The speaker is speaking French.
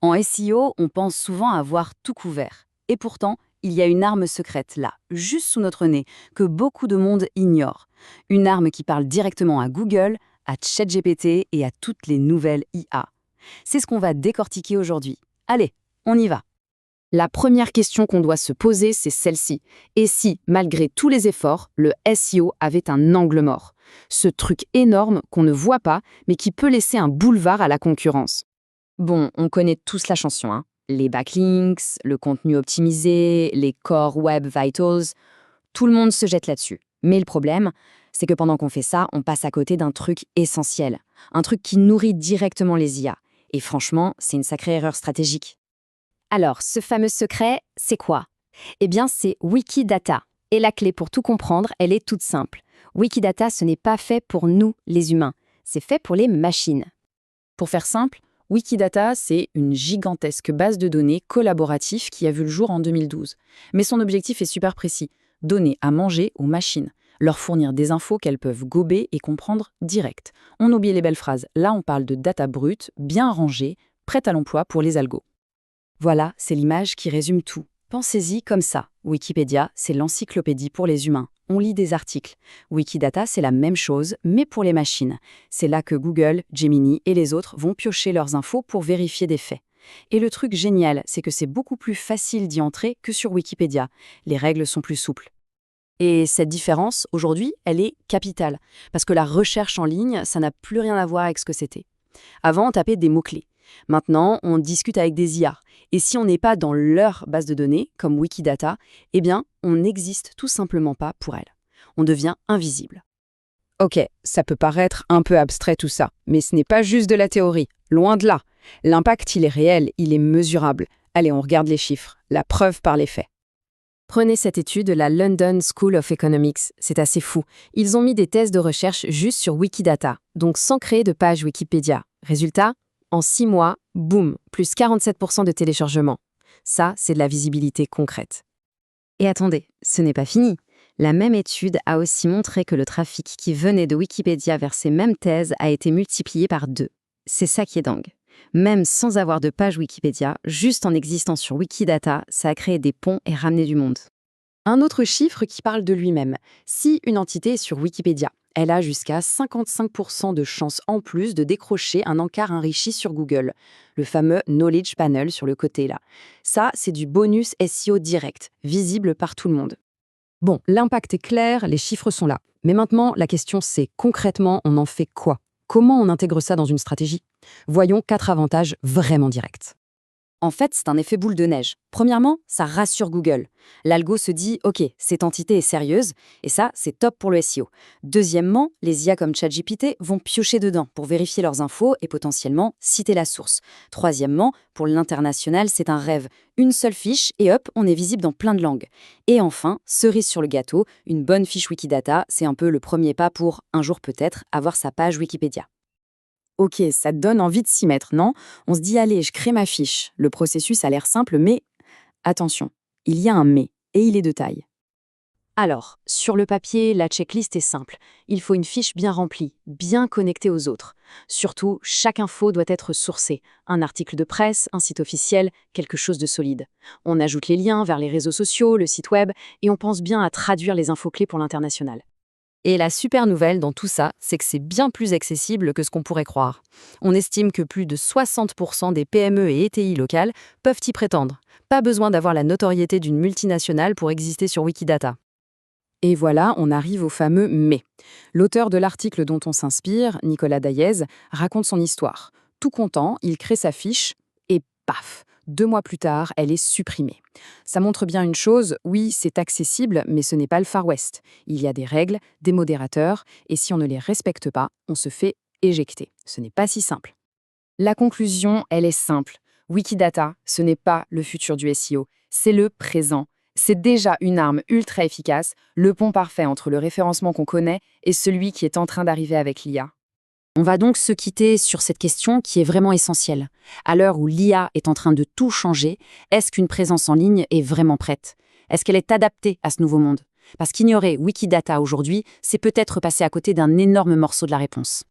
En SEO, on pense souvent avoir tout couvert. Et pourtant, il y a une arme secrète là, juste sous notre nez, que beaucoup de monde ignore. Une arme qui parle directement à Google, à ChatGPT et à toutes les nouvelles IA. C'est ce qu'on va décortiquer aujourd'hui. Allez, on y va. La première question qu'on doit se poser, c'est celle-ci. Et si, malgré tous les efforts, le SEO avait un angle mort? Ce truc énorme qu'on ne voit pas, mais qui peut laisser un boulevard à la concurrence. Bon, on connaît tous la chanson, hein. Les backlinks, le contenu optimisé, les Core Web Vitals, tout le monde se jette là-dessus. Mais le problème, c'est que pendant qu'on fait ça, on passe à côté d'un truc essentiel. Un truc qui nourrit directement les IA. Et franchement, c'est une sacrée erreur stratégique. Alors, ce fameux secret, c'est quoi? Eh bien, c'est Wikidata. Et la clé pour tout comprendre, elle est toute simple. Wikidata, ce n'est pas fait pour nous, les humains. C'est fait pour les machines. Pour faire simple, Wikidata, c'est une gigantesque base de données collaborative qui a vu le jour en 2012. Mais son objectif est super précis, donner à manger aux machines, leur fournir des infos qu'elles peuvent gober et comprendre direct. On oublie les belles phrases, là on parle de data brute, bien rangée, prête à l'emploi pour les algos. Voilà, c'est l'image qui résume tout. Pensez-y comme ça. Wikipédia, c'est l'encyclopédie pour les humains. On lit des articles. Wikidata, c'est la même chose, mais pour les machines. C'est là que Google, Gemini et les autres vont piocher leurs infos pour vérifier des faits. Et le truc génial, c'est que c'est beaucoup plus facile d'y entrer que sur Wikipédia. Les règles sont plus souples. Et cette différence, aujourd'hui, elle est capitale. Parce que la recherche en ligne, ça n'a plus rien à voir avec ce que c'était. Avant, on tapait des mots-clés. Maintenant, on discute avec des IA. Et si on n'est pas dans leur base de données, comme Wikidata, eh bien, on n'existe tout simplement pas pour elles. On devient invisible. Ok, ça peut paraître un peu abstrait tout ça, mais ce n'est pas juste de la théorie. Loin de là. L'impact, il est réel, il est mesurable. Allez, on regarde les chiffres. La preuve par les faits. Prenez cette étude de la London School of Economics, c'est assez fou. Ils ont mis des thèses de recherche juste sur Wikidata, donc sans créer de page Wikipédia. Résultat, en 6 mois, boum, plus 47% de téléchargements. Ça, c'est de la visibilité concrète. Et attendez, ce n'est pas fini. La même étude a aussi montré que le trafic qui venait de Wikipédia vers ces mêmes thèses a été multiplié par 2. C'est ça qui est dingue. Même sans avoir de page Wikipédia, juste en existant sur Wikidata, ça a créé des ponts et ramené du monde. Un autre chiffre qui parle de lui-même. Si une entité est sur Wikipédia, elle a jusqu'à 55% de chances en plus de décrocher un encart enrichi sur Google, le fameux Knowledge Panel sur le côté là. Ça, c'est du bonus SEO direct, visible par tout le monde. Bon, l'impact est clair, les chiffres sont là. Mais maintenant, la question c'est concrètement, on en fait quoi? Comment on intègre ça dans une stratégie? Voyons 4 avantages vraiment directs. En fait, c'est un effet boule de neige. Premièrement, ça rassure Google. L'algo se dit « Ok, cette entité est sérieuse » et ça, c'est top pour le SEO. Deuxièmement, les IA comme ChatGPT vont piocher dedans pour vérifier leurs infos et potentiellement citer la source. Troisièmement, pour l'international, c'est un rêve. Une seule fiche et hop, on est visible dans plein de langues. Et enfin, cerise sur le gâteau, une bonne fiche Wikidata, c'est un peu le premier pas pour, un jour peut-être, avoir sa page Wikipédia. Ok, ça te donne envie de s'y mettre, non? On se dit, allez, je crée ma fiche. Le processus a l'air simple, mais attention, il y a un mais, et il est de taille. Alors, sur le papier, la checklist est simple. Il faut une fiche bien remplie, bien connectée aux autres. Surtout, chaque info doit être sourcée. Un article de presse, un site officiel, quelque chose de solide. On ajoute les liens vers les réseaux sociaux, le site web, et on pense bien à traduire les infos clés pour l'international. Et la super nouvelle dans tout ça, c'est que c'est bien plus accessible que ce qu'on pourrait croire. On estime que plus de 60% des PME et ETI locales peuvent y prétendre. Pas besoin d'avoir la notoriété d'une multinationale pour exister sur Wikidata. Et voilà, on arrive au fameux « mais ». L'auteur de l'article dont on s'inspire, Nicolas Daillez, raconte son histoire. Tout content, il crée sa fiche et paf, 2 mois plus tard, elle est supprimée. Ça montre bien une chose, oui, c'est accessible, mais ce n'est pas le Far West. Il y a des règles, des modérateurs, et si on ne les respecte pas, on se fait éjecter. Ce n'est pas si simple. La conclusion, elle est simple. Wikidata, ce n'est pas le futur du SEO, c'est le présent. C'est déjà une arme ultra efficace, le pont parfait entre le référencement qu'on connaît et celui qui est en train d'arriver avec l'IA. On va donc se quitter sur cette question qui est vraiment essentielle. À l'heure où l'IA est en train de tout changer, est-ce qu'une présence en ligne est vraiment prête? Est-ce qu'elle est adaptée à ce nouveau monde? Parce qu'ignorer Wikidata aujourd'hui, c'est peut-être passer à côté d'un énorme morceau de la réponse.